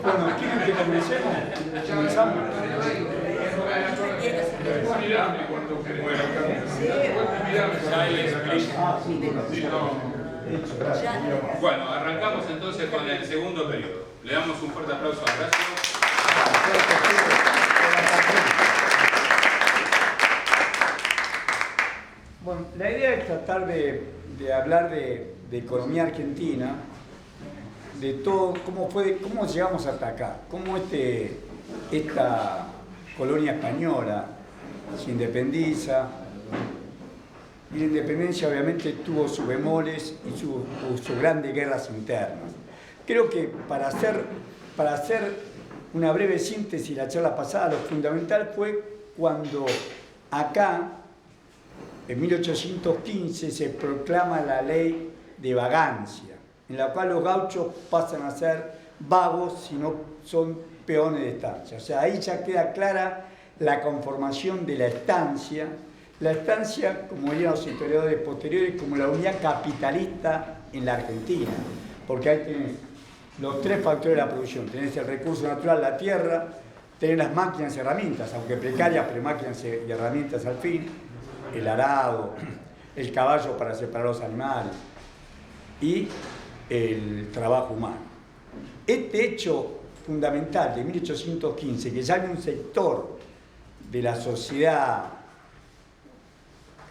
Bueno, ¿quieren que comencemos? Comenzamos. Bueno, arrancamos entonces con el segundo periodo. Le damos un fuerte aplauso a Horacio. Bueno, la idea es tratar de hablar de economía argentina, de todo, cómo llegamos hasta acá, cómo esta colonia española se independiza. Y la independencia obviamente tuvo sus bemoles y sus grandes guerras internas. Creo que para hacer una breve síntesis de la charla pasada, lo fundamental fue cuando acá, en 1815, se proclama la ley de vagancia, en la cual los gauchos pasan a ser vagos si no son peones de estancia. O sea, ahí ya queda clara la conformación de la estancia. La estancia, como dirían los historiadores posteriores, como la unidad capitalista en la Argentina, porque ahí tenés los tres factores de la producción. Tenés el recurso natural, la tierra, tenés las máquinas y herramientas, aunque precarias, pero máquinas y herramientas al fin, el arado, el caballo para separar los animales y el trabajo humano. Este hecho fundamental de 1815, que ya hay un sector de la sociedad,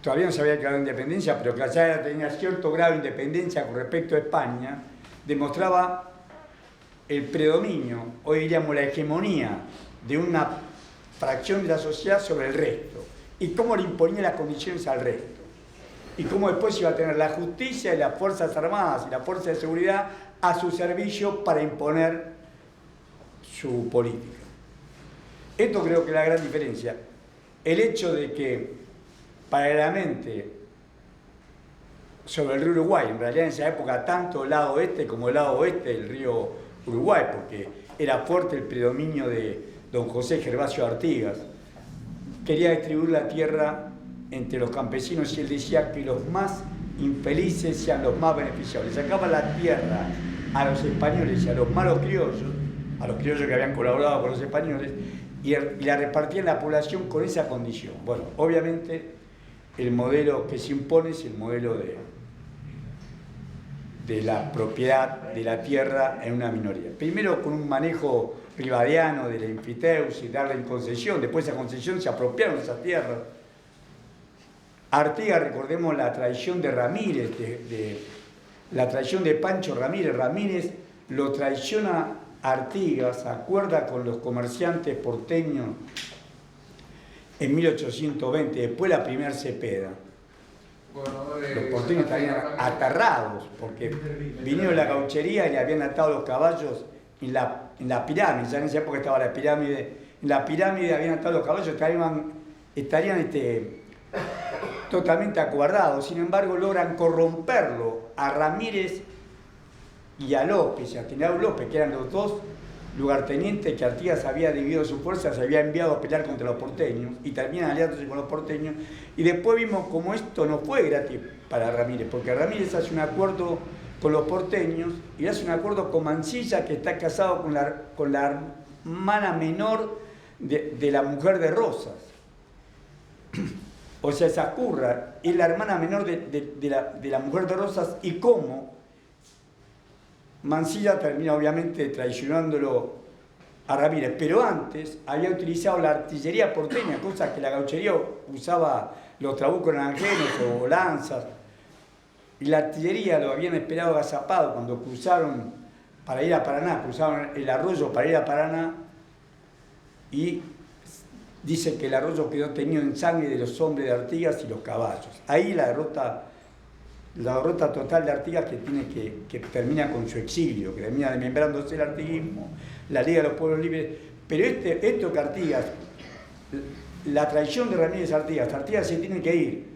todavía no se había declarado independencia, pero que ya tenía cierto grado de independencia con respecto a España, demostraba el predominio, hoy diríamos la hegemonía, de una fracción de la sociedad sobre el resto, y cómo le imponía las condiciones al resto, y cómo después iba a tener la justicia y las fuerzas armadas y la fuerza de seguridad a su servicio para imponer su política. Esto creo que es la gran diferencia. El hecho de que paralelamente sobre el río Uruguay, en realidad en esa época tanto el lado este como el lado oeste del río Uruguay, porque era fuerte el predominio de don José Gervasio Artigas, quería distribuir la tierra entre los campesinos y él decía que los más infelices sean los más beneficiados. Le sacaba la tierra a los españoles y a los malos criollos, a los criollos que habían colaborado con los españoles, y la repartía en la población con esa condición. Bueno, obviamente el modelo que se impone es el modelo de la propiedad de la tierra en una minoría. Primero con un manejo privadiano de la enfiteusis, darle en concesión, después esa concesión se apropiaron de esa tierra. Artigas, recordemos la traición de Ramírez, la traición de Pancho Ramírez. Ramírez lo traiciona Artigas, se acuerda con los comerciantes porteños en 1820, después la primera Cepeda. Los porteños estaban aterrados porque vinieron la gauchería y le habían atado los caballos en la pirámide. Ya en esa época estaba la pirámide. En la pirámide habían atado los caballos, estarían totalmente acobardados. Sin embargo, logran corromperlo a Ramírez y a López, a General López, que eran los dos lugartenientes que Artigas había dividido sus fuerzas, se había enviado a pelear contra los porteños y terminan aliándose con los porteños. Y después vimos como esto no fue gratis para Ramírez, porque Ramírez hace un acuerdo con los porteños y hace un acuerdo con Mansilla, que está casado con la hermana menor de la mujer de Rosas. O sea, esa curra es la hermana menor de la mujer de Rosas, y cómo Mansilla termina obviamente traicionándolo a Ramírez, pero antes había utilizado la artillería porteña, cosa que la gauchería usaba los trabucos naranjeros o lanzas, y la artillería lo habían esperado agazapado cuando cruzaron para ir a Paraná, cruzaron el arroyo para ir a Paraná, y dice que el arroyo quedó teñido en sangre de los hombres de Artigas y los caballos. Ahí la derrota total de Artigas, que termina con su exilio, que termina desmembrándose el artiguismo, la Liga de los Pueblos Libres. Pero esto que Artigas, la traición de Ramírez Artigas se tiene que ir,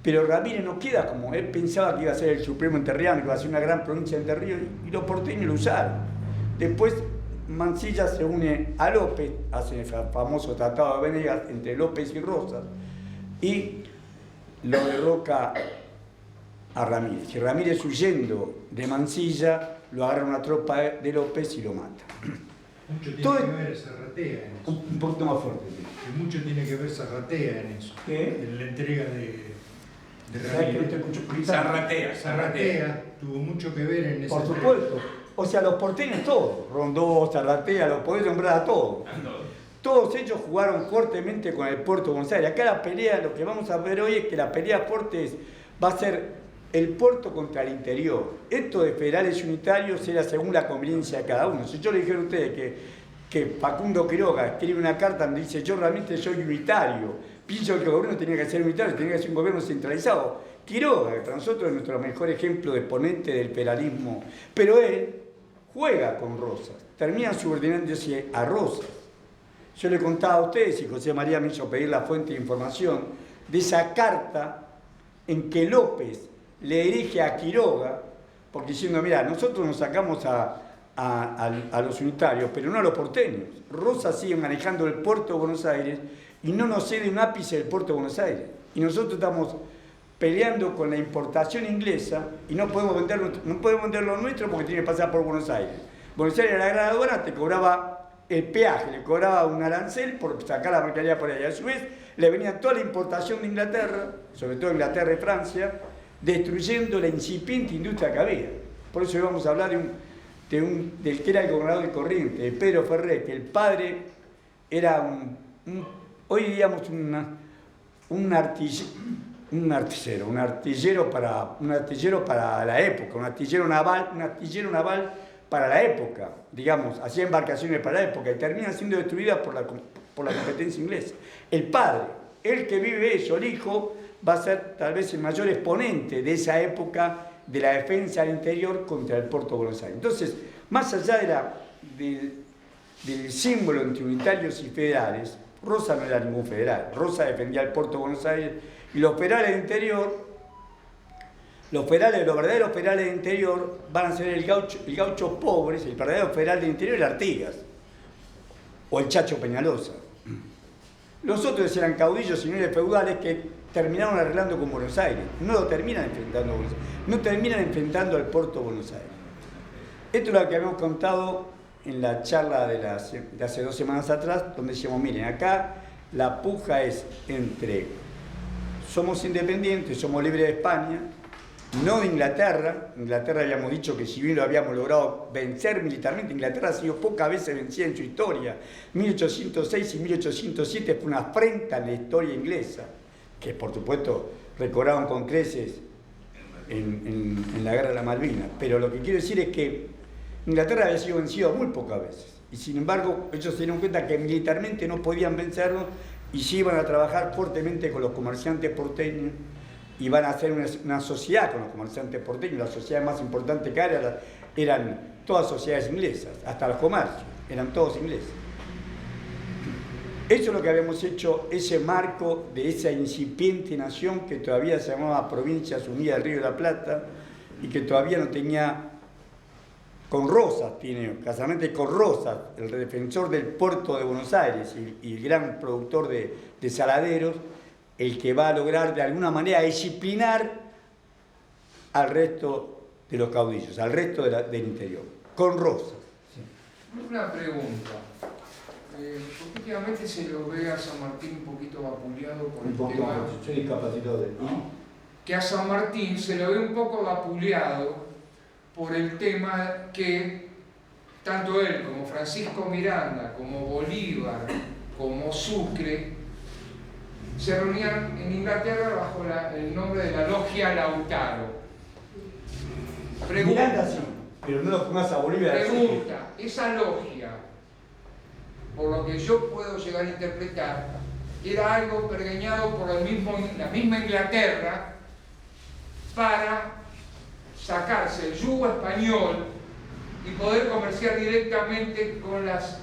pero Ramírez no queda como él pensaba que iba a ser el supremo entrerriano, que iba a ser una gran provincia de Entre Ríos, y los porteños lo usaron. Después Mansilla se une a López, hace el famoso tratado de Venegas entre López y Rosas, y lo derroca a Ramírez. Y Ramírez, huyendo de Mansilla, lo agarra una tropa de López y lo mata. Mucho tiene Todo- que ver Zarratea en eso. Un poquito más fuerte. Que mucho tiene que ver Zarratea en eso. ¿Qué? En la entrega de ¿Sabes que no te Ramírez. escucho gritar? Zarratea. Zarratea tuvo mucho que ver en esa Por entrega. supuesto. O sea, los porteños todos, Rondó, Zarratea, los podés nombrar a todos. A todos. Todos ellos jugaron fuertemente con el Puerto de Buenos Aires. Acá la pelea, lo que vamos a ver hoy es que la pelea fuerte va a ser el puerto contra el interior. Esto de federales y unitarios era según la conveniencia de cada uno. Si yo le dijera a ustedes que Facundo Quiroga escribe una carta donde dice yo realmente soy unitario, pienso que el gobierno tenía que ser unitario, tenía que ser un gobierno centralizado. Quiroga, que para nosotros es nuestro mejor ejemplo de exponente del federalismo, pero él juega con Rosas, termina subordinándose a Rosas. Yo le contaba a ustedes, y José María me hizo pedir la fuente de información, de esa carta en que López le dirige a Quiroga, porque diciendo, mira, nosotros nos sacamos a los unitarios, pero no a los porteños. Rosas sigue manejando el puerto de Buenos Aires y no nos cede un ápice del puerto de Buenos Aires. Y nosotros estamos peleando con la importación inglesa y no podemos vender lo nuestro porque tiene que pasar por Buenos Aires. Buenos Aires, la gran aduana, te cobraba el peaje, le cobraba un arancel por sacar la mercadería por ahí. A su vez, le venía toda la importación de Inglaterra, sobre todo Inglaterra y Francia, destruyendo la incipiente industria que había. Por eso hoy vamos a hablar del que era el gobernador de Corrientes, de Pedro Ferrer, que el padre era hoy diríamos un artillero para la época, un artillero naval para la época, digamos, hacía embarcaciones para la época y termina siendo destruida por la competencia inglesa. El padre, el que vive eso, el hijo, va a ser tal vez el mayor exponente de esa época de la defensa al interior contra el puerto de Buenos Aires. Entonces, más allá del símbolo entre unitarios y federales, Rosa no era ningún federal. Rosa defendía el puerto de Buenos Aires y los federales del interior, los verdaderos federales del interior van a ser el gaucho pobres, el verdadero federal del interior, el Artigas o el Chacho Peñalosa. Los otros eran caudillos señores feudales que terminaron arreglando con Buenos Aires, no lo terminan enfrentando a Buenos Aires, no terminan enfrentando al puerto de Buenos Aires. Esto es lo que habíamos contado en la charla de hace 2 semanas atrás, donde decíamos, miren, acá la puja es entre somos independientes, somos libres de España, no de Inglaterra. Inglaterra habíamos dicho que si bien lo habíamos logrado vencer militarmente, Inglaterra ha sido pocas veces vencida en su historia. 1806 y 1807 fue una afrenta en la historia inglesa, que por supuesto recobraron con creces en la guerra de la Malvinas. Pero lo que quiero decir es que Inglaterra había sido vencida muy pocas veces. Y sin embargo, ellos se dieron cuenta que militarmente no podían vencernos y sí iban a trabajar fuertemente con los comerciantes porteños y van a hacer una sociedad con los comerciantes porteños. La sociedad más importante que eran todas sociedades inglesas, hasta los comercios, eran todos ingleses. Eso es lo que habíamos hecho, ese marco de esa incipiente nación que todavía se llamaba Provincias Unidas del Río de la Plata y que todavía no tenía, con Rosas, tiene casamente con Rosas, el defensor del puerto de Buenos Aires y el gran productor de saladeros, el que va a lograr de alguna manera disciplinar al resto de los caudillos, al resto del interior, con Rosas. Una pregunta. Últimamente se lo ve a San Martín un poquito vapuleado por el tema. Soy discapacitado de Que a San Martín se lo ve un poco vapuleado por el tema que tanto él como Francisco Miranda, como Bolívar, como Sucre, se reunían en Inglaterra bajo el nombre de la Logia Lautaro. Miranda sí, pero no lo pongas a Bolivia. Pregunta, esa logia, por lo que yo puedo llegar a interpretar, era algo pergeñado por la misma Inglaterra para sacarse el yugo español y poder comerciar directamente con las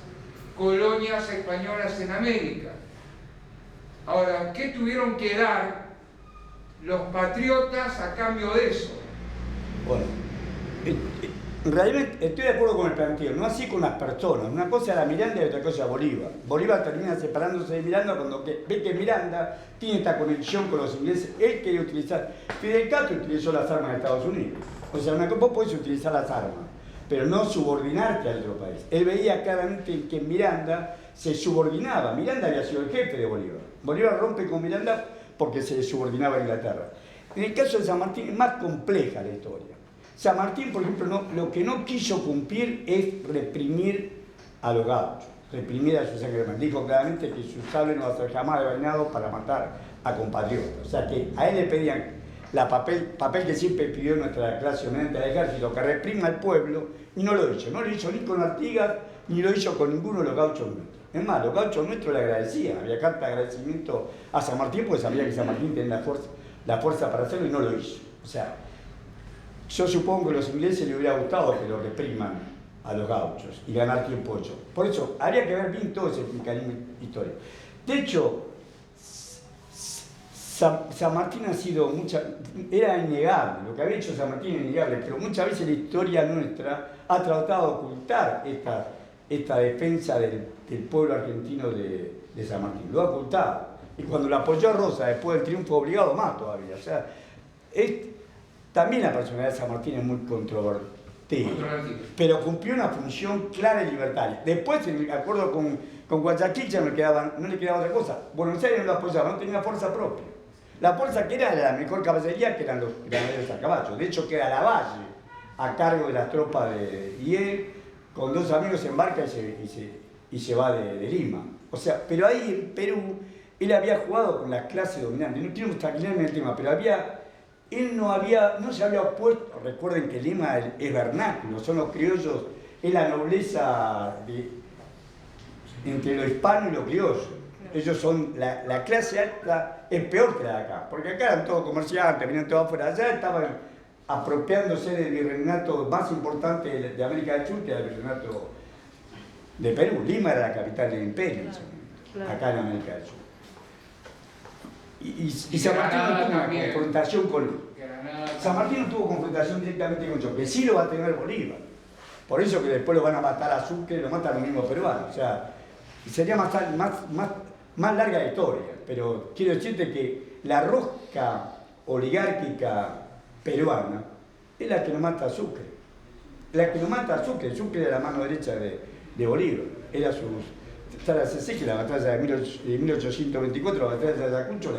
colonias españolas en América. Ahora, ¿qué tuvieron que dar los patriotas a cambio de eso? Bueno, realmente estoy de acuerdo con el planteo, no así con las personas. Una cosa era Miranda y otra cosa Bolívar. Bolívar termina separándose de Miranda cuando ve que Miranda tiene esta conexión con los ingleses. Él quería utilizar. Fidel Castro utilizó las armas de Estados Unidos. O sea, vos podés utilizar las armas. pero no subordinarte al otro país. Él veía claramente que Miranda se subordinaba. Miranda había sido el jefe de Bolívar. Bolívar rompe con Miranda porque se subordinaba a Inglaterra. En el caso de San Martín es más compleja la historia. San Martín, por ejemplo, lo que no quiso cumplir es reprimir a los gauchos, reprimir a su sangre. Dijo claramente que su sable no va a ser jamás envainado para matar a compatriotas. O sea que a él le pedían papel que siempre pidió nuestra clase honorante del ejército, que reprima al pueblo, y no lo hizo. No lo hizo ni con Artigas, ni lo hizo con ninguno de los gauchos nuestros. Es más, los gauchos nuestros le agradecían, había carta de agradecimiento a San Martín, porque sabía que San Martín tenía la fuerza para hacerlo y no lo hizo. O sea, yo supongo que a los ingleses les hubiera gustado que lo repriman a los gauchos y ganar tiempo hecho. Por eso, habría que ver bien todo ese mecanismo histórico. De hecho, San Martín ha sido era innegable, lo que había hecho San Martín es innegable, pero muchas veces la historia nuestra ha tratado de ocultar esta defensa del pueblo argentino de San Martín, lo ha ocultado. Y cuando lo apoyó Rosa después del triunfo obligado, más todavía. O sea, también la personalidad de San Martín es muy controvertida, pero cumplió una función clara y libertaria. Después, en el acuerdo con Guayaquil ya no le quedaba otra cosa. Buenos Aires no lo apoyaba, no tenía fuerza propia. La fuerza que era la mejor caballería, que eran los granaderos a caballo. De hecho, queda Lavalle a cargo de las tropas y él, con dos amigos, se embarca y se va de Lima. O sea, pero ahí en Perú, él había jugado con la clase dominante. No quiero extrañarme el tema, pero él no se había opuesto. Recuerden que Lima es vernáculo, son los criollos, es la nobleza entre lo hispano y lo criollo. Ellos son, la clase alta es peor que la de acá, porque acá eran todos comerciantes, venían todos afuera. Allá estaban apropiándose del virreinato más importante de América del Sur, que era el virreinato de Perú. Lima era la capital del imperio, acá en América del Sur. Y San Martín no tuvo una confrontación San Martín no tuvo confrontación directamente con Choque, sí lo va a tener Bolívar. Por eso que después lo van a matar a Sucre, lo matan a los mismos peruanos. O sea, sería más larga la historia, pero quiero decirte que la rosca oligárquica peruana es la que nos mata a Sucre. La que nos mata a Sucre. Sucre era la mano derecha de Bolívar. Era se sé que la batalla de 1824, la batalla de Ayacucho,